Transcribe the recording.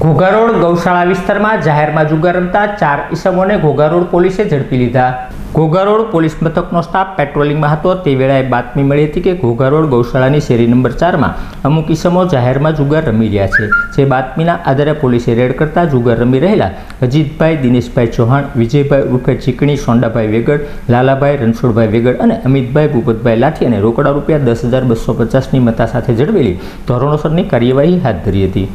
Ghogha road ગૌશાળા વિસ્તારમાં જાહેરમાં જુગાર રમતા 4 ઈસમોને ઘોઘા રોડ પોલીસે ઝડપી લીધા। ઘોઘા રોડ પોલીસ મથકનો સ્ટાફ પેટ્રોલિંગમાં હતો તે વેળાએ બાતમી મળી હતી કે ઘોઘા રોડ ગૌશાળાની શેરી નંબર 4માં અમુક ઈસમો જાહેરમાં જુગાર રમી રહ્યા છે। જે બાતમીના આધારે પોલીસે રેડ કરતા જુગાર રમી રહેલા અજીતભાઈ દિનેશભાઈ ચૌહાણ, વિજયભાઈ ઉર્ફે ચીકણી, સોંડાભાઈ વેગડ, લાલાભાઈ રણછોડભાઈ વેગડ અને અમિતભાઈ ભૂપતભાઈ લાઠી અને રોકડા રૂપિયા 10,250ની મત્તા સાથે ઝડપેલી ધોરણોસરની કાર્યવાહી હાથ ધરી હતી।